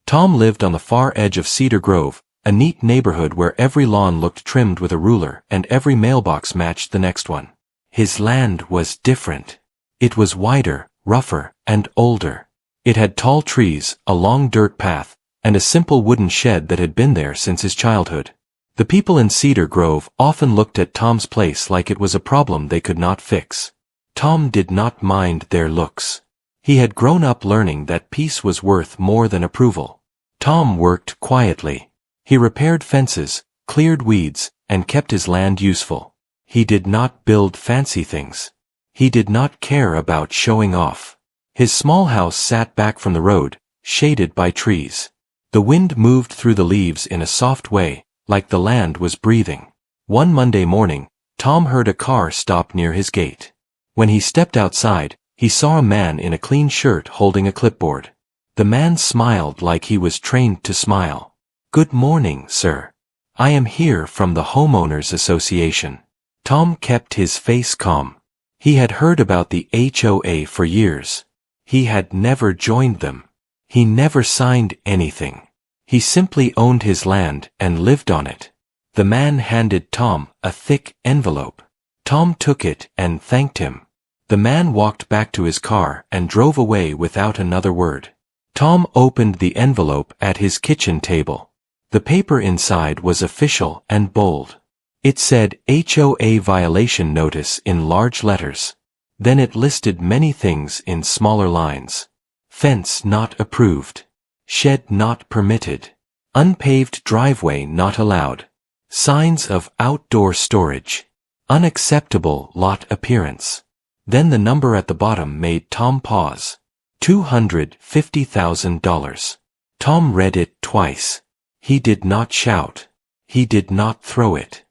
Tom lived on the far edge of Cedar Grove, a neat neighborhood where every lawn looked trimmed with a ruler and every mailbox matched the next one. His land was different. It was wider, rougher, and older. It had tall trees, a long dirt path, and a simple wooden shed that had been there since his childhood. The people in Cedar Grove often looked at Tom's place like it was a problem they could not fix. Tom did not mind their looks. He had grown up learning that peace was worth more than approval. Tom worked quietly. He repaired fences, cleared weeds, and kept his land useful. He did not build fancy things. He did not care about showing off. His small house sat back from the road, shaded by trees. The wind moved through the leaves in a soft way, like the land was breathing. One Monday morning, Tom heard a car stop near his gate. When he stepped outside, he saw a man in a clean shirt holding a clipboard. The man smiled like he was trained to smile. "Good morning, sir. I am here from the Homeowners Association." Tom kept his face calm. He had heard about the HOA for years. He had never joined them. He never signed anything. He simply owned his land and lived on it. The man handed Tom a thick envelope. Tom took it and thanked him. The man walked back to his car and drove away without another word. Tom opened the envelope at his kitchen table. The paper inside was official and bold. It said HOA violation notice in large letters. Then it listed many things in smaller lines. Fence not approved. Shed not permitted. Unpaved driveway not allowed. Signs of outdoor storage. Unacceptable lot appearance. Then the number at the bottom made Tom pause. $250,000. Tom read it twice. He did not shout. He did not throw it.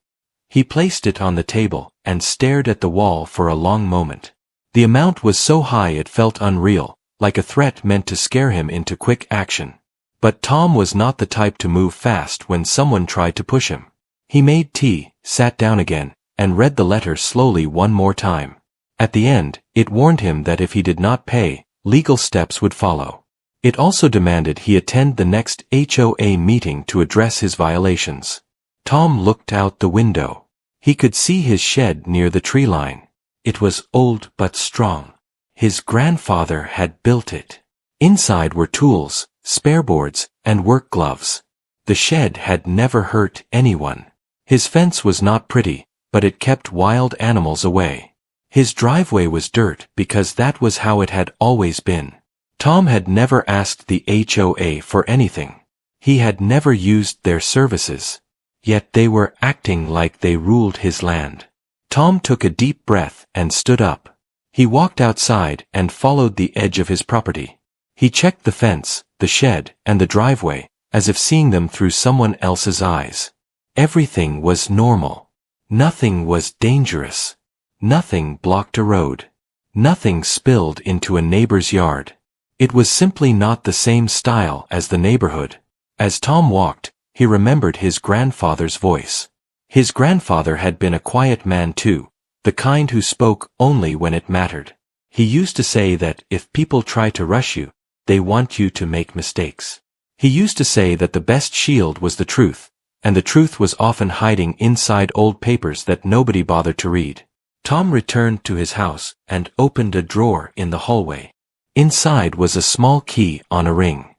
He placed it on the table and stared at the wall for a long moment. The amount was so high it felt unreal, like a threat meant to scare him into quick action. But Tom was not the type to move fast when someone tried to push him. He made tea, sat down again, and read the letter slowly one more time. At the end, it warned him that if he did not pay, legal steps would follow. It also demanded he attend the next HOA meeting to address his violations. Tom looked out the window. He could see his shed near the tree line. It was old but strong. His grandfather had built it. Inside were tools, spare boards, and work gloves. The shed had never hurt anyone. His fence was not pretty, but it kept wild animals away. His driveway was dirt because that was how it had always been. Tom had never asked the HOA for anything. He had never used their services. Yet they were acting like they ruled his land. Tom took a deep breath and stood up. He walked outside and followed the edge of his property. He checked the fence, the shed, and the driveway, as if seeing them through someone else's eyes. Everything was normal. Nothing was dangerous. Nothing blocked a road. Nothing spilled into a neighbor's yard. It was simply not the same style as the neighborhood. As Tom walked, he remembered his grandfather's voice. His grandfather had been a quiet man too, the kind who spoke only when it mattered. He used to say that if people try to rush you, they want you to make mistakes. He used to say that the best shield was the truth, and the truth was often hiding inside old papers that nobody bothered to read. Tom returned to his house and opened a drawer in the hallway. Inside was a small key on a ring.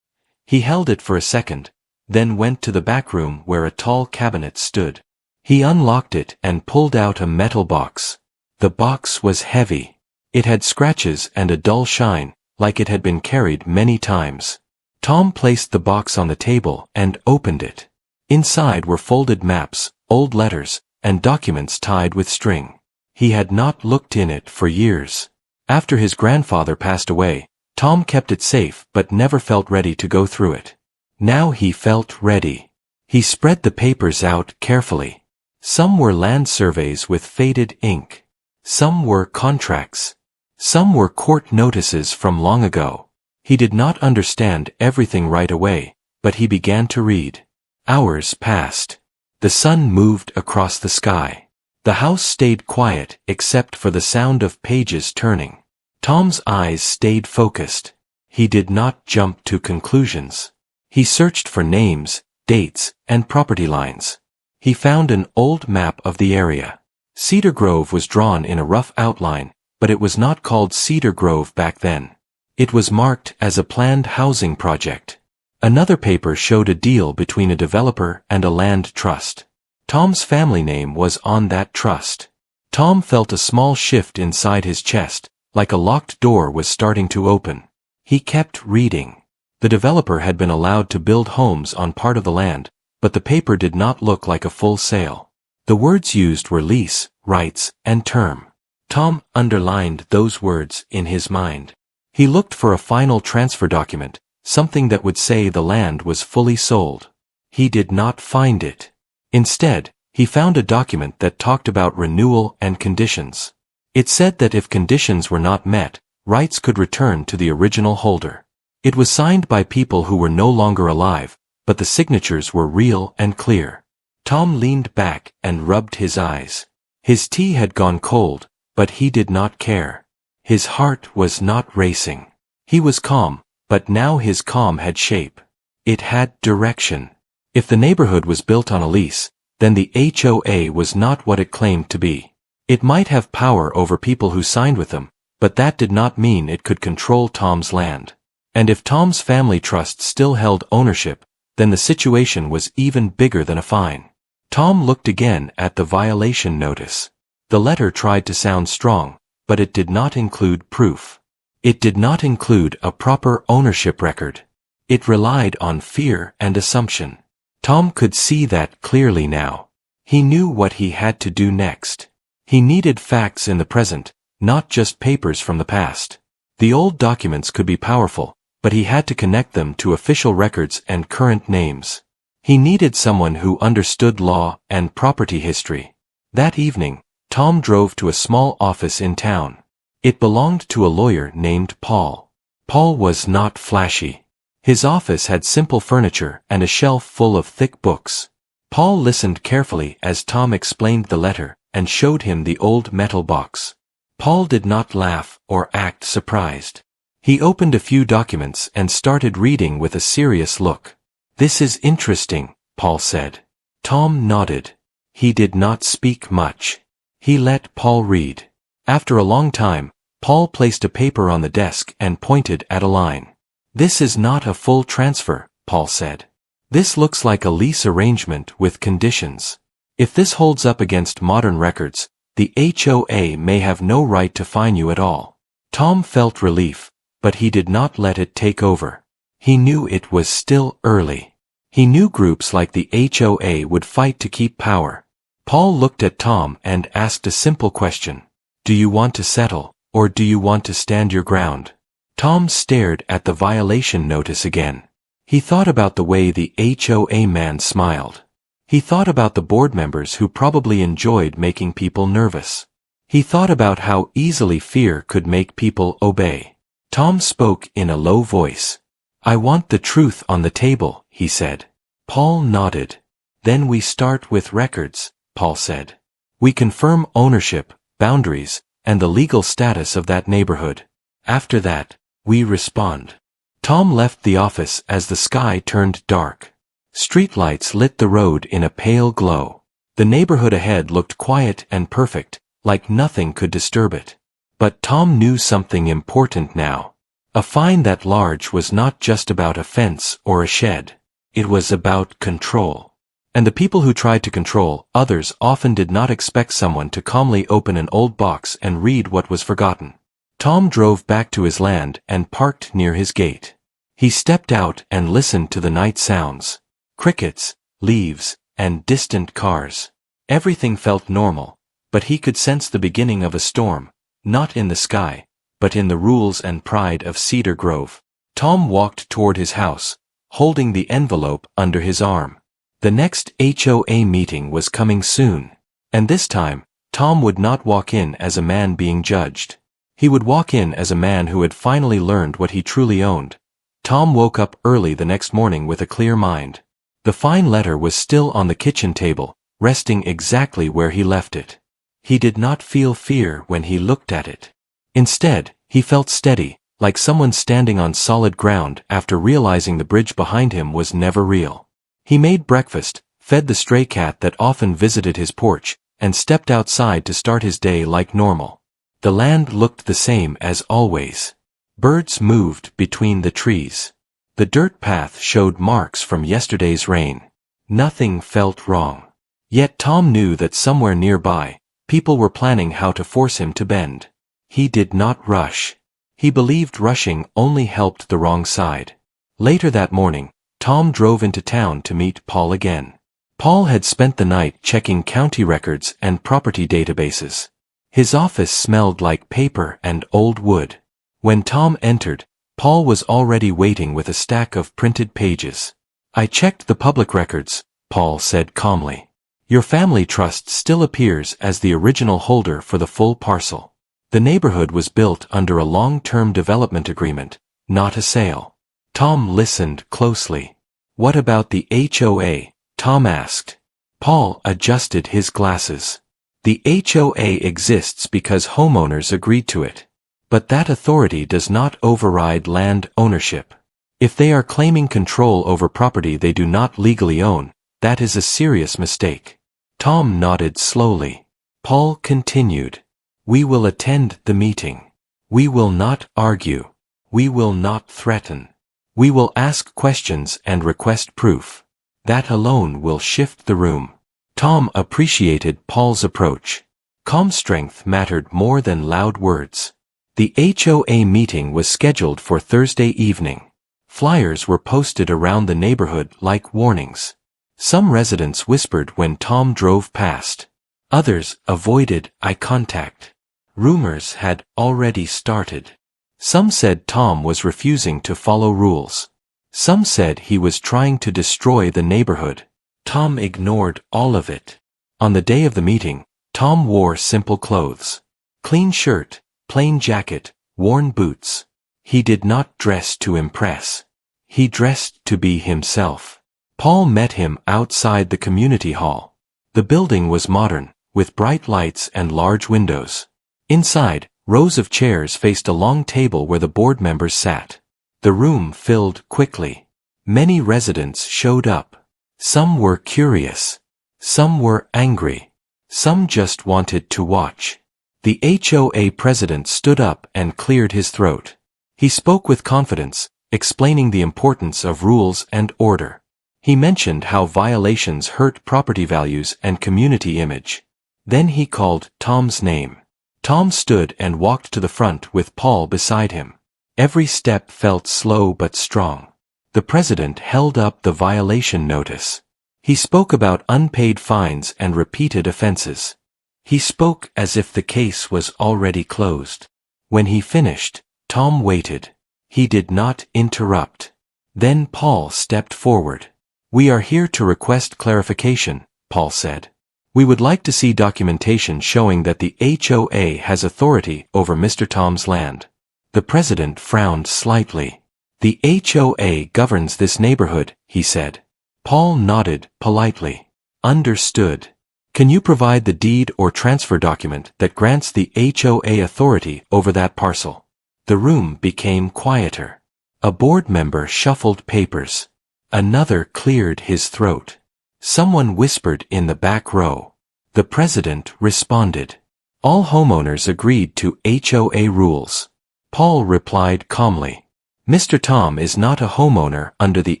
He held it for a second, then went to the back room where a tall cabinet stood. He unlocked it and pulled out a metal box. The box was heavy. It had scratches and a dull shine, like it had been carried many times. Tom placed the box on the table and opened it. Inside were folded maps, old letters, and documents tied with string. He had not looked in it for years. After his grandfather passed away, Tom kept it safe but never felt ready to go through it. Now he felt ready. He spread the papers out carefully. Some were land surveys with faded ink. Some were contracts. Some were court notices from long ago. He did not understand everything right away, but he began to read. Hours passed. The sun moved across the sky. The house stayed quiet except for the sound of pages turning. Tom's eyes stayed focused. He did not jump to conclusions. He searched for names, dates, and property lines. He found an old map of the area. Cedar Grove was drawn in a rough outline, but it was not called Cedar Grove back then. It was marked as a planned housing project. Another paper showed a deal between a developer and a land trust. Tom's family name was on that trust. Tom felt a small shift inside his chest, like a locked door was starting to open. He kept reading. The developer had been allowed to build homes on part of the land, but the paper did not look like a full sale. The words used were lease, rights, and term. Tom underlined those words in his mind. He looked for a final transfer document, something that would say the land was fully sold. He did not find it. Instead, he found a document that talked about renewal and conditions. It said that if conditions were not met, rights could return to the original holder. It was signed by people who were no longer alive, but the signatures were real and clear. Tom leaned back and rubbed his eyes. His tea had gone cold, but he did not care. His heart was not racing. He was calm, but now his calm had shape. It had direction. If the neighborhood was built on a lease, then the HOA was not what it claimed to be. It might have power over people who signed with them, but that did not mean it could control Tom's land. And if Tom's family trust still held ownership, then the situation was even bigger than a fine. Tom looked again at the violation notice. The letter tried to sound strong, but it did not include proof. It did not include a proper ownership record. It relied on fear and assumption. Tom could see that clearly now. He knew what he had to do next. He needed facts in the present, not just papers from the past. The old documents could be powerful, but he had to connect them to official records and current names. He needed someone who understood law and property history. That evening, Tom drove to a small office in town. It belonged to a lawyer named Paul. Paul was not flashy. His office had simple furniture and a shelf full of thick books. Paul listened carefully as Tom explained the letter and showed him the old metal box. Paul did not laugh or act surprised. He opened a few documents and started reading with a serious look. "This is interesting," Paul said. Tom nodded. He did not speak much. He let Paul read. After a long time, Paul placed a paper on the desk and pointed at a line. "This is not a full transfer," Paul said. "This looks like a lease arrangement with conditions. If this holds up against modern records, the HOA may have no right to fine you at all." Tom felt relief, but he did not let it take over. He knew it was still early. He knew groups like the HOA would fight to keep power. Paul looked at Tom and asked a simple question. "Do you want to settle, or do you want to stand your ground?" Tom stared at the violation notice again. He thought about the way the HOA man smiled. He thought about the board members who probably enjoyed making people nervous. He thought about how easily fear could make people obey. Tom spoke in a low voice. "I want the truth on the table," he said. Paul nodded. "Then we start with records," Paul said. "We confirm ownership, boundaries, and the legal status of that neighborhood. After that, we respond." Tom left the office as the sky turned dark. Streetlights lit the road in a pale glow. The neighborhood ahead looked quiet and perfect, like nothing could disturb it. But Tom knew something important now. A fine that large was not just about a fence or a shed. It was about control. And the people who tried to control others often did not expect someone to calmly open an old box and read what was forgotten. Tom drove back to his land and parked near his gate. He stepped out and listened to the night sounds. Crickets, leaves, and distant cars. Everything felt normal, but he could sense the beginning of a storm, not in the sky, but in the rules and pride of Cedar Grove. Tom walked toward his house, holding the envelope under his arm. The next HOA meeting was coming soon, and this time, Tom would not walk in as a man being judged. He would walk in as a man who had finally learned what he truly owned. Tom woke up early the next morning with a clear mind. The fine letter was still on the kitchen table, resting exactly where he left it. He did not feel fear when he looked at it. Instead, he felt steady, like someone standing on solid ground after realizing the bridge behind him was never real. He made breakfast, fed the stray cat that often visited his porch, and stepped outside to start his day like normal. The land looked the same as always. Birds moved between the trees. The dirt path showed marks from yesterday's rain. Nothing felt wrong. Yet Tom knew that somewhere nearby, people were planning how to force him to bend. He did not rush. He believed rushing only helped the wrong side. Later that morning, Tom drove into town to meet Paul again. Paul had spent the night checking county records and property databases. His office smelled like paper and old wood. When Tom entered, Paul was already waiting with a stack of printed pages. "I checked the public records," Paul said calmly. "Your family trust still appears as the original holder for the full parcel. The neighborhood was built under a long-term development agreement, not a sale." Tom listened closely. "What about the HOA?" Tom asked. Paul adjusted his glasses. "The HOA exists because homeowners agreed to it. But that authority does not override land ownership. If they are claiming control over property they do not legally own, that is a serious mistake." Tom nodded slowly. Paul continued. "We will attend the meeting. We will not argue. We will not threaten. We will ask questions and request proof. That alone will shift the room." Tom appreciated Paul's approach. Calm strength mattered more than loud words. The HOA meeting was scheduled for Thursday evening. Flyers were posted around the neighborhood like warnings. Some residents whispered when Tom drove past. Others avoided eye contact. Rumors had already started. Some said Tom was refusing to follow rules. Some said he was trying to destroy the neighborhood. Tom ignored all of it. On the day of the meeting, Tom wore simple clothes. Clean shirt, plain jacket, worn boots. He did not dress to impress. He dressed to be himself. Paul met him outside the community hall. The building was modern, with bright lights and large windows. Inside, rows of chairs faced a long table where the board members sat. The room filled quickly. Many residents showed up. Some were curious. Some were angry. Some just wanted to watch. The HOA president stood up and cleared his throat. He spoke with confidence, explaining the importance of rules and order. He mentioned how violations hurt property values and community image. Then he called Tom's name. Tom stood and walked to the front with Paul beside him. Every step felt slow but strong. The president held up the violation notice. He spoke about unpaid fines and repeated offenses. He spoke as if the case was already closed. When he finished, Tom waited. He did not interrupt. Then Paul stepped forward. "We are here to request clarification," Paul said. "We would like to see documentation showing that the HOA has authority over Mr. Tom's land." The president frowned slightly. "The HOA governs this neighborhood," he said. Paul nodded politely. "Understood. Can you provide the deed or transfer document that grants the HOA authority over that parcel?" The room became quieter. A board member shuffled papers. Another cleared his throat. Someone whispered in the back row. The president responded. All homeowners agreed to HOA rules. Paul replied calmly. "Mr. Tom is not a homeowner under the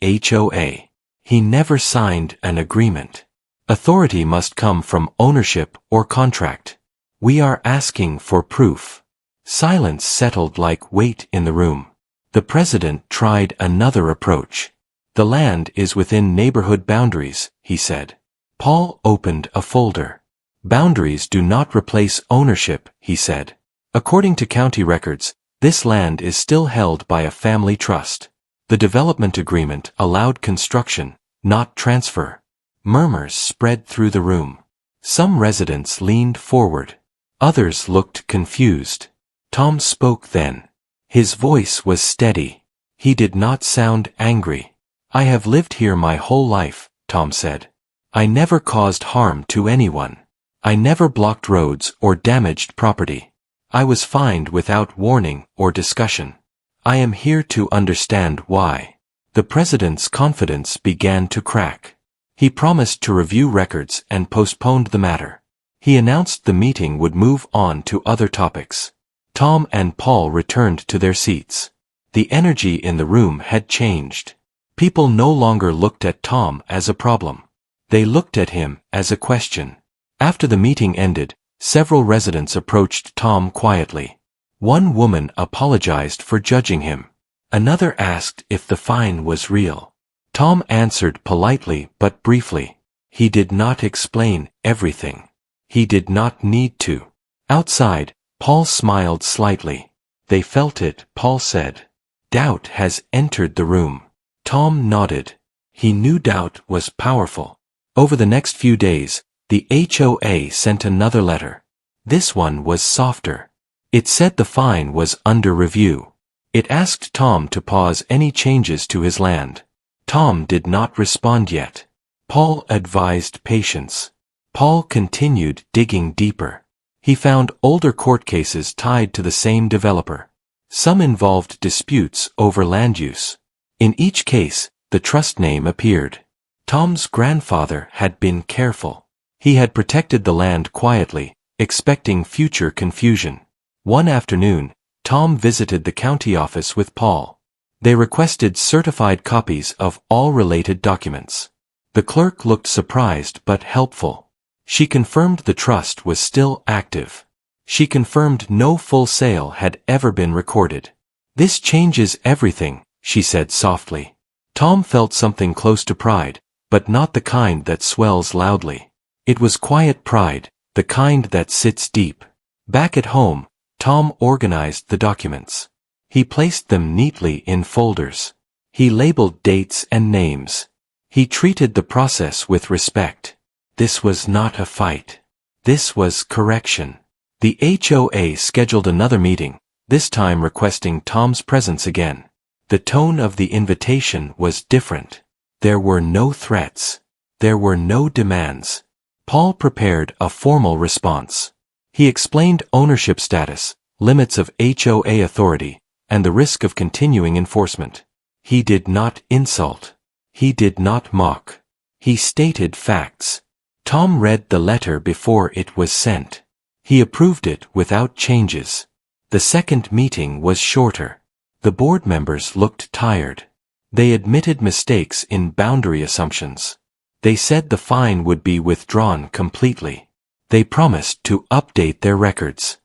HOA. He never signed an agreement. Authority must come from ownership or contract. We are asking for proof." Silence settled like weight in the room. The president tried another approach. "The land is within neighborhood boundaries," he said. Paul opened a folder. "Boundaries do not replace ownership," he said. "According to county records, this land is still held by a family trust. The development agreement allowed construction, not transfer." Murmurs spread through the room. Some residents leaned forward. Others looked confused. Tom spoke then. His voice was steady. He did not sound angry. "I have lived here my whole life," Tom said. "I never caused harm to anyone. I never blocked roads or damaged property. I was fined without warning or discussion. I am here to understand why. The president's confidence began to crack. He promised to review records and postponed the matter. He announced the meeting would move on to other topics. Tom and Paul returned to their seats. The energy in the room had changed. People no longer looked at Tom as a problem. They looked at him as a question. After the meeting ended, several residents approached Tom quietly. One woman apologized for judging him. Another asked if the fine was real. Tom answered politely but briefly. He did not explain everything. He did not need to. Outside, Paul smiled slightly. They felt it, Paul said. Doubt has entered the room. Tom nodded. He knew doubt was powerful. Over the next few days, the HOA sent another letter. This one was softer. It said the fine was under review. It asked Tom to pause any changes to his land. Tom did not respond yet. Paul advised patience. Paul continued digging deeper. He found older court cases tied to the same developer. Some involved disputes over land use. In each case, the trust name appeared. Tom's grandfather had been careful. He had protected the land quietly, expecting future confusion. One afternoon, Tom visited the county office with Paul. They requested certified copies of all related documents. The clerk looked surprised but helpful. She confirmed the trust was still active. She confirmed no full sale had ever been recorded. This changes everything, she said softly. Tom felt something close to pride, but not the kind that swells loudly. It was quiet pride, the kind that sits deep. Back at home, Tom organized the documents. He placed them neatly in folders. He labeled dates and names. He treated the process with respect. This was not a fight. This was correction. The HOA scheduled another meeting, this time requesting Tom's presence again. The tone of the invitation was different. There were no threats. There were no demands. Paul prepared a formal response. He explained ownership status, limits of HOA authority, and the risk of continuing enforcement. He did not insult. He did not mock. He stated facts. Tom read the letter before it was sent. He approved it without changes. The second meeting was shorter. The board members looked tired. They admitted mistakes in boundary assumptions. They said the fine would be withdrawn completely. They promised to update their records.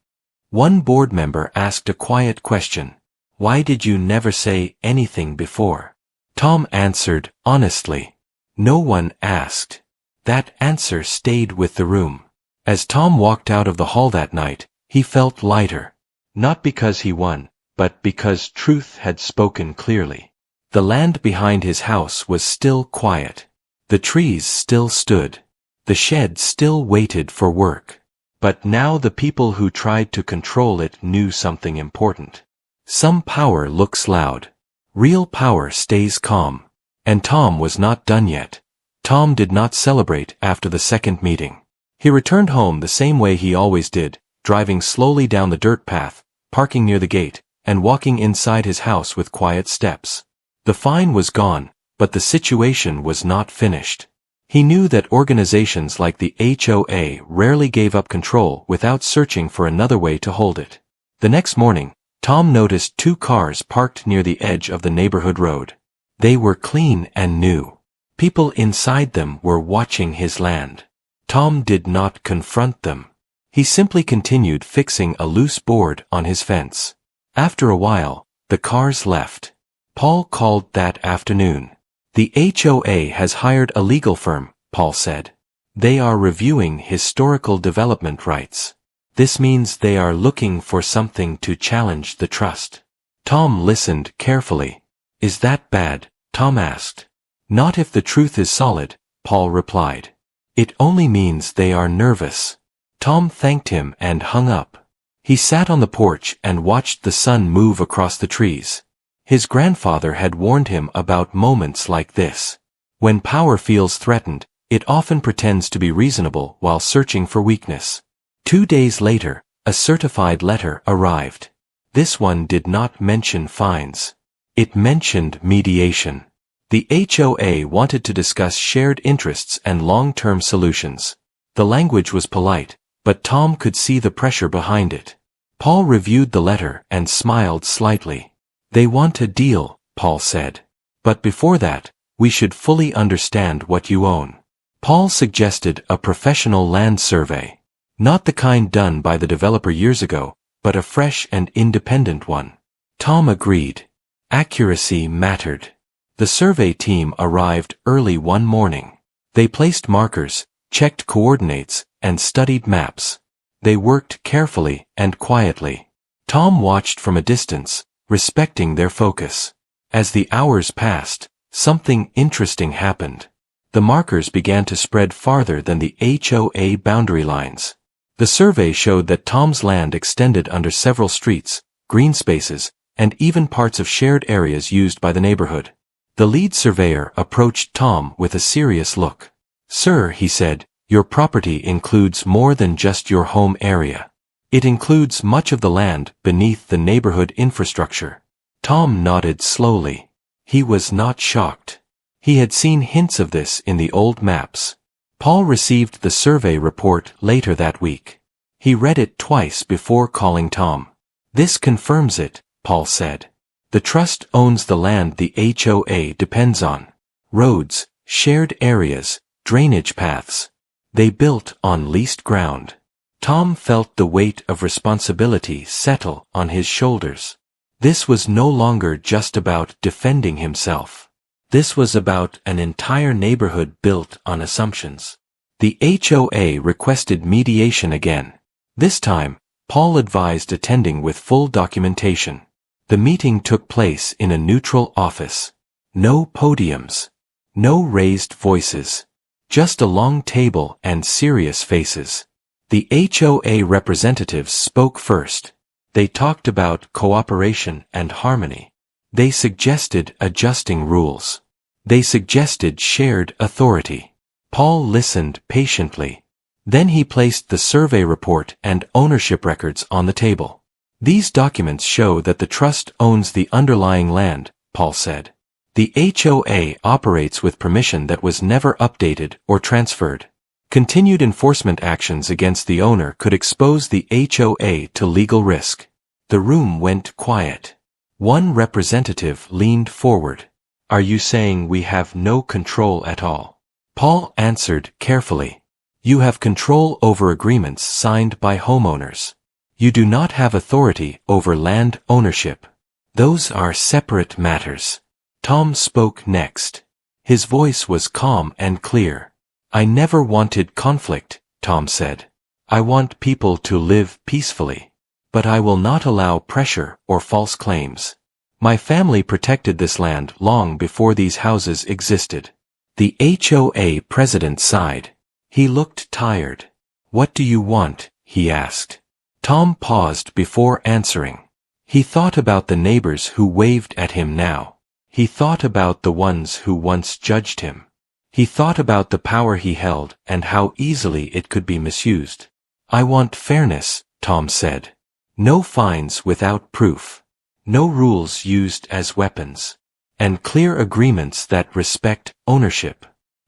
One board member asked a quiet question. Why did you never say anything before? Tom answered honestly. No one asked. That answer stayed with the room. As Tom walked out of the hall that night, he felt lighter. Not because he won, but because truth had spoken clearly. The land behind his house was still quiet. The trees still stood. The shed still waited for work. But now the people who tried to control it knew something important. Some power looks loud. Real power stays calm. And Tom was not done yet. Tom did not celebrate after the second meeting. He returned home the same way he always did, driving slowly down the dirt path, parking near the gate, and walking inside his house with quiet steps. The fine was gone, but the situation was not finished. He knew that organizations like the HOA rarely gave up control without searching for another way to hold it. The next morning, Tom noticed 2 cars parked near the edge of the neighborhood road. They were clean and new. People inside them were watching his land. Tom did not confront them. He simply continued fixing a loose board on his fence. After a while, the cars left. Paul called that afternoon. The HOA has hired a legal firm, Paul said. They are reviewing historical development rights. This means they are looking for something to challenge the trust. Tom listened carefully. Is that bad? Tom asked. Not if the truth is solid, Paul replied. It only means they are nervous. Tom thanked him and hung up. He sat on the porch and watched the sun move across the trees. His grandfather had warned him about moments like this. When power feels threatened, it often pretends to be reasonable while searching for weakness. 2 days later, a certified letter arrived. This one did not mention fines. It mentioned mediation. The HOA wanted to discuss shared interests and long-term solutions. The language was polite, but Tom could see the pressure behind it. Paul reviewed the letter and smiled slightly. They want a deal, Paul said. But before that, we should fully understand what you own. Paul suggested a professional land survey. Not the kind done by the developer years ago, but a fresh and independent one. Tom agreed. Accuracy mattered. The survey team arrived early one morning. They placed markers, checked coordinates, and studied maps. They worked carefully and quietly. Tom watched from a distance, respecting their focus. As the hours passed, something interesting happened. The markers began to spread farther than the HOA boundary lines. The survey showed that Tom's land extended under several streets, green spaces, and even parts of shared areas used by the neighborhood. The lead surveyor approached Tom with a serious look. "Sir," he said, "your property includes more than just your home area. It includes much of the land beneath the neighborhood infrastructure." Tom nodded slowly. He was not shocked. He had seen hints of this in the old maps. Paul received the survey report later that week. He read it twice before calling Tom. "This confirms it," Paul said. "The trust owns the land the HOA depends on. Roads, shared areas, drainage paths. They built on leased ground." Tom felt the weight of responsibility settle on his shoulders. This was no longer just about defending himself. This was about an entire neighborhood built on assumptions. The HOA requested mediation again. This time, Paul advised attending with full documentation. The meeting took place in a neutral office. No podiums. No raised voices. Just a long table and serious faces. The HOA representatives spoke first. They talked about cooperation and harmony. They suggested adjusting rules. They suggested shared authority. Paul listened patiently. Then he placed the survey report and ownership records on the table. "These documents show that the trust owns the underlying land," Paul said. "The HOA operates with permission that was never updated or transferred. Continued enforcement actions against the owner could expose the HOA to legal risk." The room went quiet. One representative leaned forward. "Are you saying we have no control at all?" Paul answered carefully. "You have control over agreements signed by homeowners. You do not have authority over land ownership. Those are separate matters." Tom spoke next. His voice was calm and clear. "I never wanted conflict," Tom said. "I want people to live peacefully. But I will not allow pressure or false claims. My family protected this land long before these houses existed." The HOA president sighed. He looked tired. "What do you want?" he asked. Tom paused before answering. He thought about the neighbors who waved at him now. He thought about the ones who once judged him. He thought about the power he held and how easily it could be misused. "I want fairness," Tom said. "No fines without proof. No rules used as weapons. And clear agreements that respect ownership."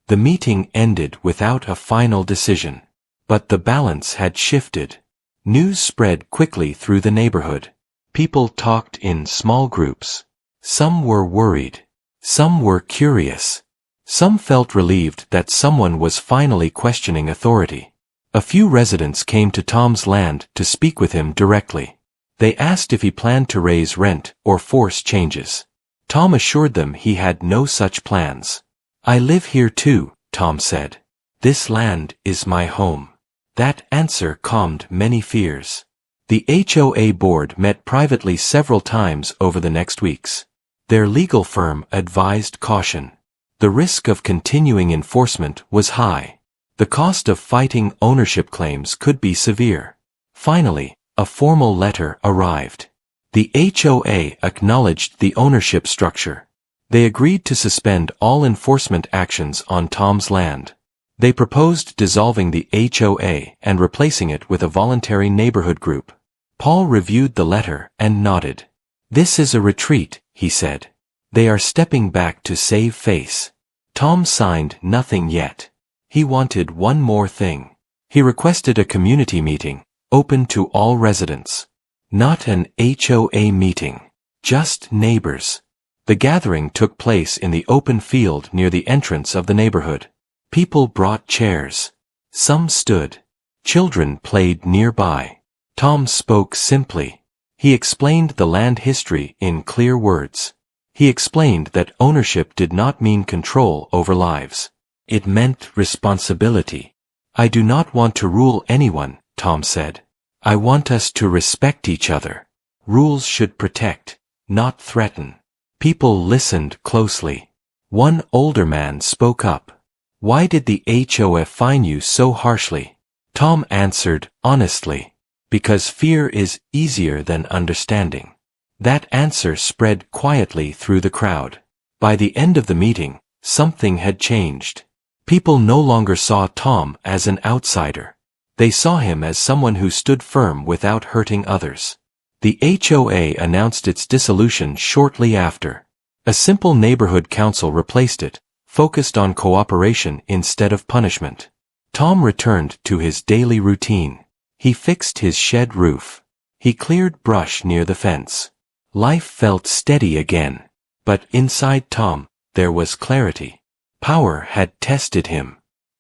The meeting ended without a final decision. But the balance had shifted. News spread quickly through the neighborhood. People talked in small groups. Some were worried. Some were curious. Some felt relieved that someone was finally questioning authority. A few residents came to Tom's land to speak with him directly. They asked if he planned to raise rent or force changes. Tom assured them he had no such plans. "I live here too," Tom said. "This land is my home." That answer calmed many fears. The HOA board met privately several times over the next weeks. Their legal firm advised caution. The risk of continuing enforcement was high. The cost of fighting ownership claims could be severe. Finally, a formal letter arrived. The HOA acknowledged the ownership structure. They agreed to suspend all enforcement actions on Tom's land. They proposed dissolving the HOA and replacing it with a voluntary neighborhood group. Paul reviewed the letter and nodded. "This is a retreat," he said. "They are stepping back to save face." Tom signed nothing yet. He wanted one more thing. He requested a community meeting, open to all residents. Not an HOA meeting. Just neighbors. The gathering took place in the open field near the entrance of the neighborhood. People brought chairs. Some stood. Children played nearby. Tom spoke simply. He explained the land history in clear words. He explained that ownership did not mean control over lives. It meant responsibility. "I do not want to rule anyone," Tom said. "I want us to respect each other. Rules should protect, not threaten." People listened closely. One older man spoke up. "Why did the HOA fine you so harshly?" Tom answered honestly. "Because fear is easier than understanding." That answer spread quietly through the crowd. By the end of the meeting, something had changed. People no longer saw Tom as an outsider. They saw him as someone who stood firm without hurting others. The HOA announced its dissolution shortly after. A simple neighborhood council replaced it, focused on cooperation instead of punishment. Tom returned to his daily routine. He fixed his shed roof. He cleared brush near the fence. Life felt steady again. But inside Tom, there was clarity. Power had tested him.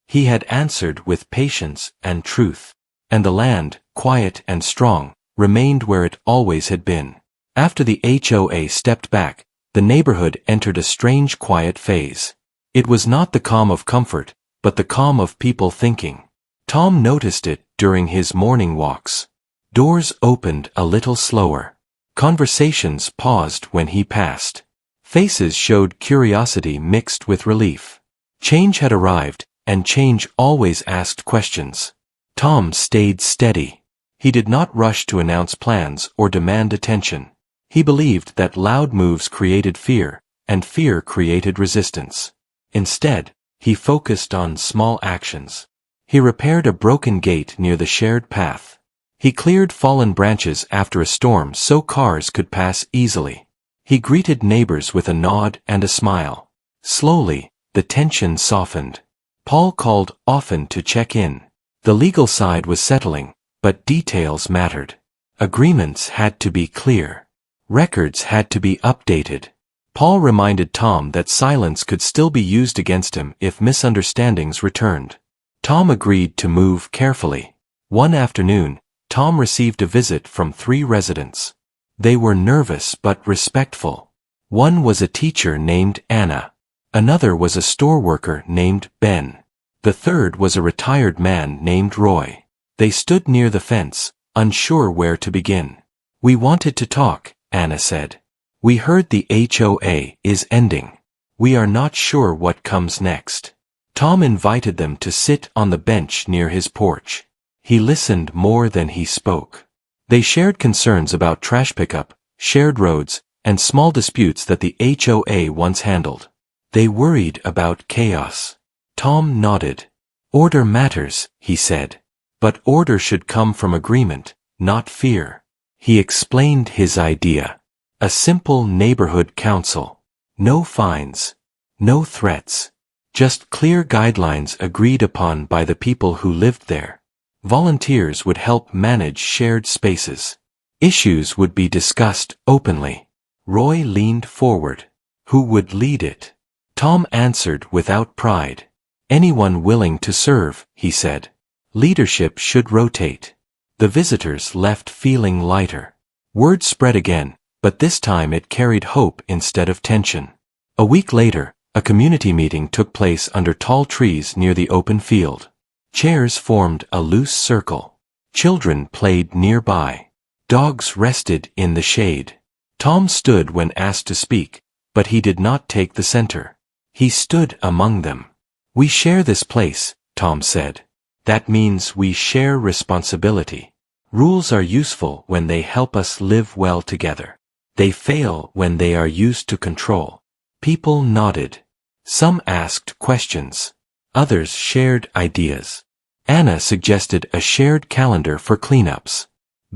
He had answered with patience and truth. And the land, quiet and strong, remained where it always had been. After the HOA stepped back, the neighborhood entered a strange quiet phase. It was not the calm of comfort, but the calm of people thinking. Tom noticed it during his morning walks. Doors opened a little slower. Conversations paused when he passed. Faces showed curiosity mixed with relief. Change had arrived, and change always asked questions. Tom stayed steady. He did not rush to announce plans or demand attention. He believed that loud moves created fear, and fear created resistance. Instead, he focused on small actions. He repaired a broken gate near the shared path. He cleared fallen branches after a storm so cars could pass easily. He greeted neighbors with a nod and a smile. Slowly, the tension softened. Paul called often to check in. The legal side was settling, but details mattered. Agreements had to be clear. Records had to be updated. Paul reminded Tom that silence could still be used against him if misunderstandings returned. Tom agreed to move carefully. One afternoon, Tom received a visit from 3 residents. They were nervous but respectful. One was a teacher named Anna. Another was a store worker named Ben. The third was a retired man named Roy. They stood near the fence, unsure where to begin. "We wanted to talk," Anna said. "We heard the HOA is ending. We are not sure what comes next." Tom invited them to sit on the bench near his porch. He listened more than he spoke. They shared concerns about trash pickup, shared roads, and small disputes that the HOA once handled. They worried about chaos. Tom nodded. "Order matters," he said. "But order should come from agreement, not fear." He explained his idea. A simple neighborhood council. No fines. No threats. Just clear guidelines agreed upon by the people who lived there. Volunteers would help manage shared spaces. Issues would be discussed openly. Roy leaned forward. Who would lead it? Tom answered without pride. "Anyone willing to serve," he said. "Leadership should rotate." The visitors left feeling lighter. Word spread again, but this time it carried hope instead of tension. A week later, a community meeting took place under tall trees near the open field. Chairs formed a loose circle. Children played nearby. Dogs rested in the shade. Tom stood when asked to speak, but he did not take the center. He stood among them. "We share this place," Tom said. "That means we share responsibility. Rules are useful when they help us live well together. They fail when they are used to control." People nodded. Some asked questions. Others shared ideas. Anna suggested a shared calendar for cleanups.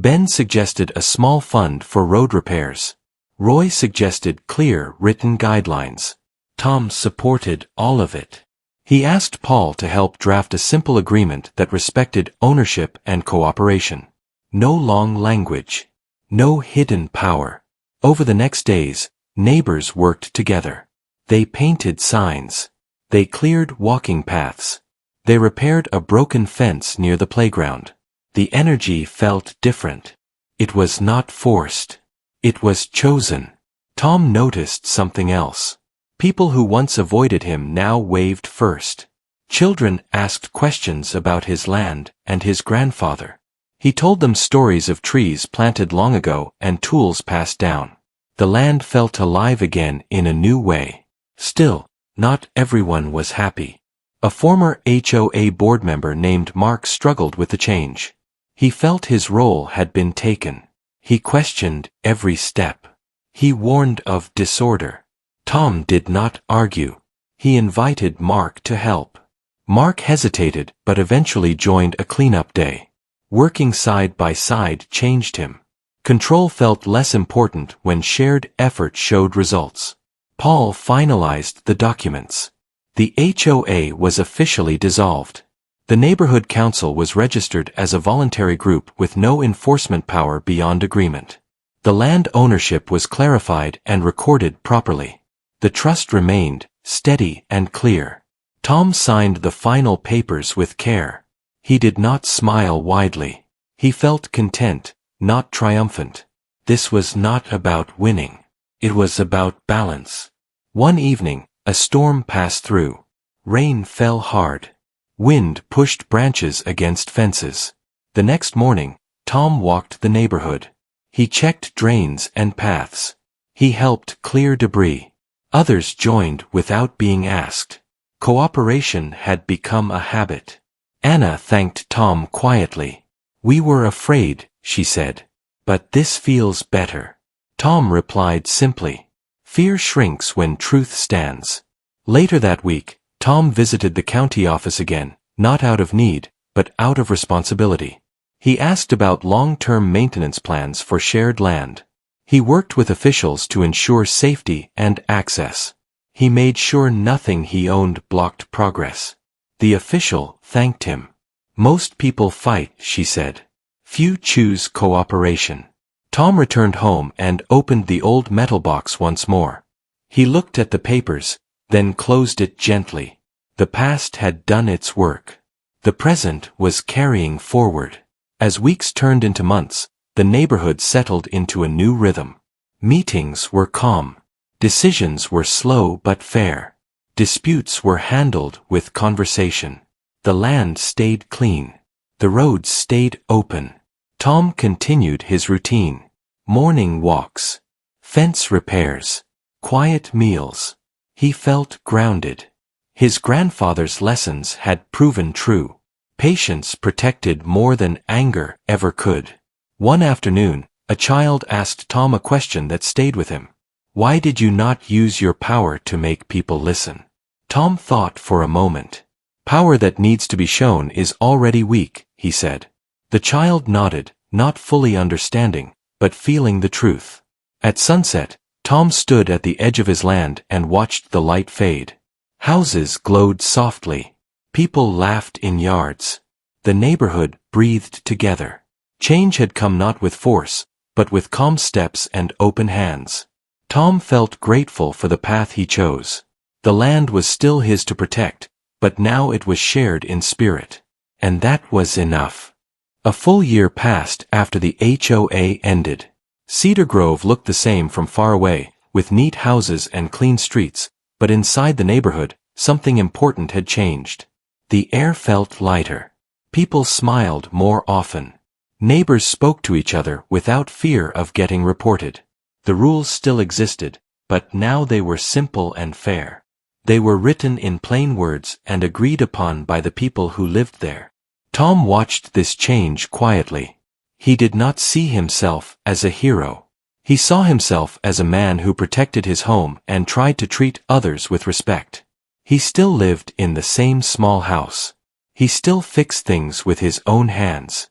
Ben suggested a small fund for road repairs. Roy suggested clear, written guidelines. Tom supported all of it. He asked Paul to help draft a simple agreement that respected ownership and cooperation. No long language. No hidden power. Over the next days, neighbors worked together. They painted signs. They cleared walking paths. They repaired a broken fence near the playground. The energy felt different. It was not forced. It was chosen. Tom noticed something else. People who once avoided him now waved first. Children asked questions about his land and his grandfather. He told them stories of trees planted long ago and tools passed down. The land felt alive again in a new way. Still, not everyone was happy. A former HOA board member named Mark struggled with the change. He felt his role had been taken. He questioned every step. He warned of disorder. Tom did not argue. He invited Mark to help. Mark hesitated but eventually joined a cleanup day. Working side by side changed him. Control felt less important when shared effort showed results. Paul finalized the documents. The HOA was officially dissolved. The neighborhood council was registered as a voluntary group with no enforcement power beyond agreement. The land ownership was clarified and recorded properly. The trust remained steady and clear. Tom signed the final papers with care. He did not smile widely. He felt content, not triumphant. This was not about winning. It was about balance. One evening, a storm passed through. Rain fell hard. Wind pushed branches against fences. The next morning, Tom walked the neighborhood. He checked drains and paths. He helped clear debris. Others joined without being asked. Cooperation had become a habit. Anna thanked Tom quietly. "We were afraid," she said. "But this feels better." Tom replied simply. Fear shrinks when truth stands. Later that week, Tom visited the county office again, not out of need, but out of responsibility. He asked about long-term maintenance plans for shared land. He worked with officials to ensure safety and access. He made sure nothing he owned blocked progress. The official thanked him. "Most people fight," she said. "Few choose cooperation." Tom returned home and opened the old metal box once more. He looked at the papers, then closed it gently. The past had done its work. The present was carrying forward. As weeks turned into months, the neighborhood settled into a new rhythm. Meetings were calm. Decisions were slow but fair. Disputes were handled with conversation. The land stayed clean. The roads stayed open. Tom continued his routine. Morning walks. Fence repairs. Quiet meals. He felt grounded. His grandfather's lessons had proven true. Patience protected more than anger ever could. One afternoon, a child asked Tom a question that stayed with him. "Why did you not use your power to make people listen?" Tom thought for a moment. "Power that needs to be shown is already weak," he said. The child nodded, not fully understanding, but feeling the truth. At sunset, Tom stood at the edge of his land and watched the light fade. Houses glowed softly. People laughed in yards. The neighborhood breathed together. Change had come not with force, but with calm steps and open hands. Tom felt grateful for the path he chose. The land was still his to protect, but now it was shared in spirit. And that was enough. A full year passed after the HOA ended. Cedar Grove looked the same from far away, with neat houses and clean streets, but inside the neighborhood, something important had changed. The air felt lighter. People smiled more often. Neighbors spoke to each other without fear of getting reported. The rules still existed, but now they were simple and fair. They were written in plain words and agreed upon by the people who lived there. Tom watched this change quietly. He did not see himself as a hero. He saw himself as a man who protected his home and tried to treat others with respect. He still lived in the same small house. He still fixed things with his own hands.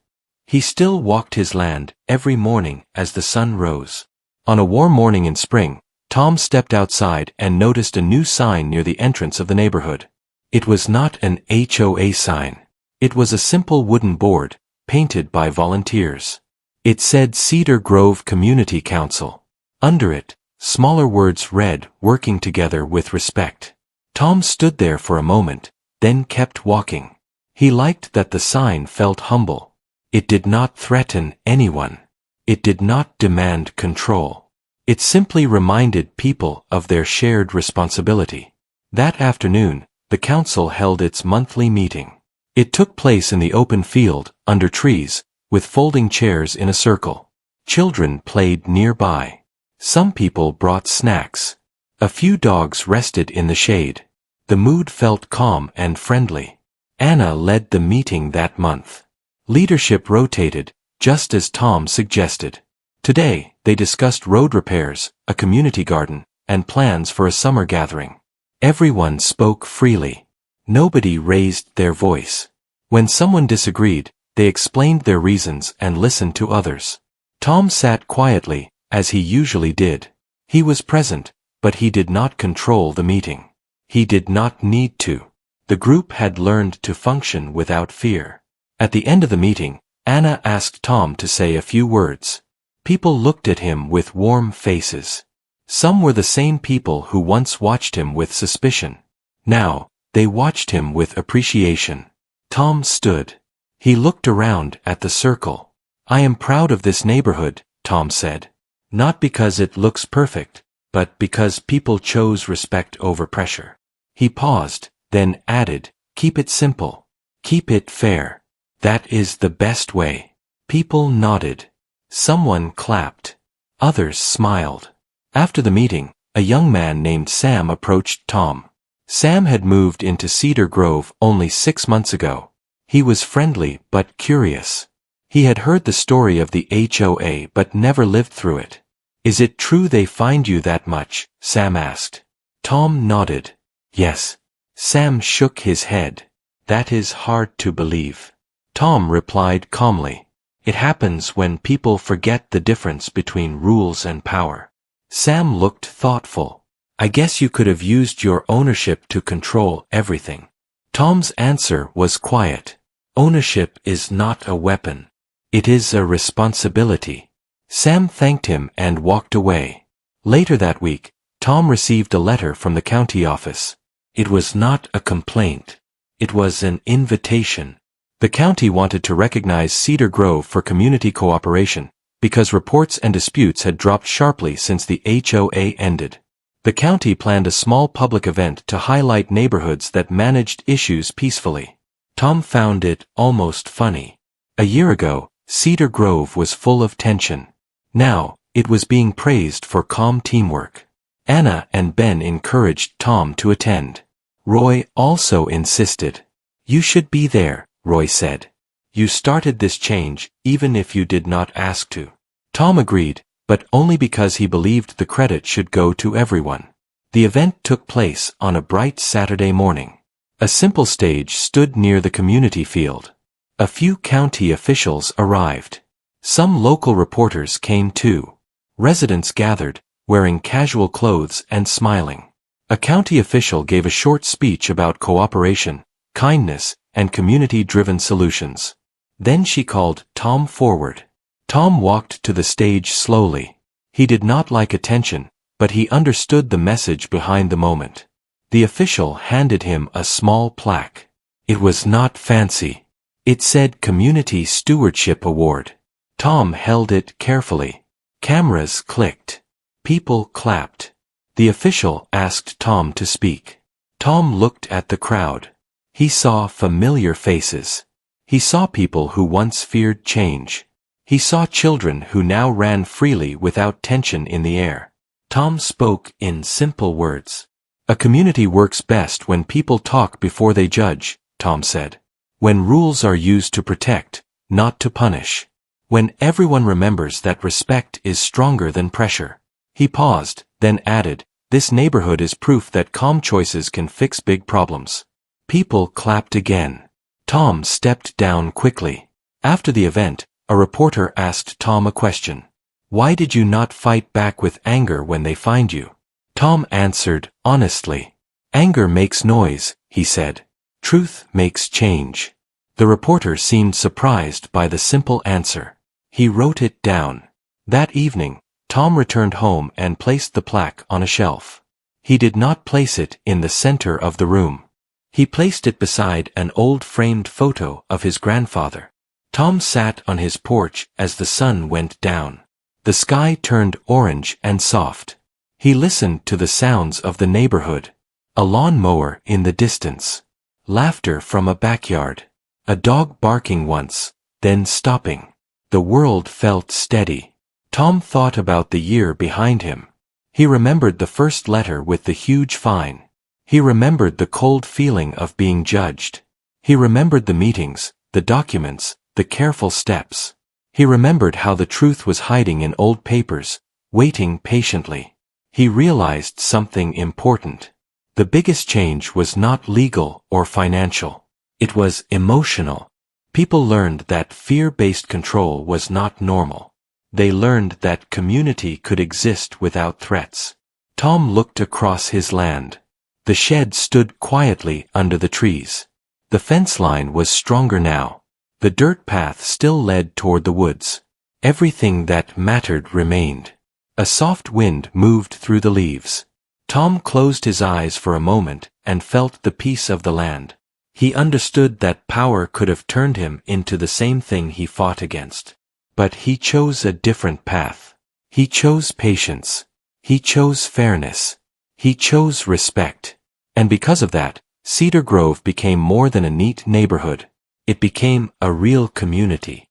He still walked his land every morning as the sun rose. On a warm morning in spring, Tom stepped outside and noticed a new sign near the entrance of the neighborhood. It was not an HOA sign. It was a simple wooden board, painted by volunteers. It said Cedar Grove Community Council. Under it, smaller words read, "Working together with respect." Tom stood there for a moment, then kept walking. He liked that the sign felt humble. It did not threaten anyone. It did not demand control. It simply reminded people of their shared responsibility. That afternoon, the council held its monthly meeting. It took place in the open field, under trees, with folding chairs in a circle. Children played nearby. Some people brought snacks. A few dogs rested in the shade. The mood felt calm and friendly. Anna led the meeting that month. Leadership rotated, just as Tom suggested. Today, they discussed road repairs, a community garden, and plans for a summer gathering. Everyone spoke freely. Nobody raised their voice. When someone disagreed, they explained their reasons and listened to others. Tom sat quietly, as he usually did. He was present, but he did not control the meeting. He did not need to. The group had learned to function without fear. At the end of the meeting, Anna asked Tom to say a few words. People looked at him with warm faces. Some were the same people who once watched him with suspicion. Now, they watched him with appreciation. Tom stood. He looked around at the circle. "I am proud of this neighborhood," Tom said. "Not because it looks perfect, but because people chose respect over pressure." He paused, then added, "Keep it simple. Keep it fair. That is the best way." People nodded. Someone clapped. Others smiled. After the meeting, a young man named Sam approached Tom. Sam had moved into Cedar Grove only 6 months ago. He was friendly but curious. He had heard the story of the HOA but never lived through it. "Is it true they fined you that much?" Sam asked. Tom nodded. "Yes." Sam shook his head. "That is hard to believe." Tom replied calmly. "It happens when people forget the difference between rules and power." Sam looked thoughtful. "I guess you could have used your ownership to control everything." Tom's answer was quiet. "Ownership is not a weapon. It is a responsibility." Sam thanked him and walked away. Later that week, Tom received a letter from the county office. It was not a complaint. It was an invitation. The county wanted to recognize Cedar Grove for community cooperation, because reports and disputes had dropped sharply since the HOA ended. The county planned a small public event to highlight neighborhoods that managed issues peacefully. Tom found it almost funny. A year ago, Cedar Grove was full of tension. Now, it was being praised for calm teamwork. Anna and Ben encouraged Tom to attend. Roy also insisted. "You should be there," Roy said. "You started this change, even if you did not ask to." Tom agreed, but only because he believed the credit should go to everyone. The event took place on a bright Saturday morning. A simple stage stood near the community field. A few county officials arrived. Some local reporters came too. Residents gathered, wearing casual clothes and smiling. A county official gave a short speech about cooperation, kindness, and community-driven solutions. Then she called Tom forward. Tom walked to the stage slowly. He did not like attention, but he understood the message behind the moment. The official handed him a small plaque. It was not fancy. It said Community Stewardship Award. Tom held it carefully. Cameras clicked. People clapped. The official asked Tom to speak. Tom looked at the crowd. He saw familiar faces. He saw people who once feared change. He saw children who now ran freely without tension in the air. Tom spoke in simple words. "A community works best when people talk before they judge," Tom said. "When rules are used to protect, not to punish. When everyone remembers that respect is stronger than pressure." He paused, then added, "This neighborhood is proof that calm choices can fix big problems." People clapped again. Tom stepped down quickly. After the event, A reporter asked Tom a question. Why did you not fight back with anger when they fined you? Tom answered, honestly. Anger makes noise, he said. Truth makes change. The reporter seemed surprised by the simple answer. He wrote it down. That evening, Tom returned home and placed the plaque on a shelf. He did not place it in the center of the room. He placed it beside an old framed photo of his grandfather. Tom sat on his porch as the sun went down. The sky turned orange and soft. He listened to the sounds of the neighborhood. A lawn mower in the distance. Laughter from a backyard. A dog barking once, then stopping. The world felt steady. Tom thought about the year behind him. He remembered the first letter with the huge fine. He remembered the cold feeling of being judged. He remembered the meetings, the documents, the careful steps. He remembered how the truth was hiding in old papers, waiting patiently. He realized something important. The biggest change was not legal or financial. It was emotional. People learned that fear-based control was not normal. They learned that community could exist without threats. Tom looked across his land. The shed stood quietly under the trees. The fence line was stronger now. The dirt path still led toward the woods. Everything that mattered remained. A soft wind moved through the leaves. Tom closed his eyes for a moment and felt the peace of the land. He understood that power could have turned him into the same thing he fought against. But he chose a different path. He chose patience. He chose fairness. He chose respect. And because of that, Cedar Grove became more than a neat neighborhood. It became a real community.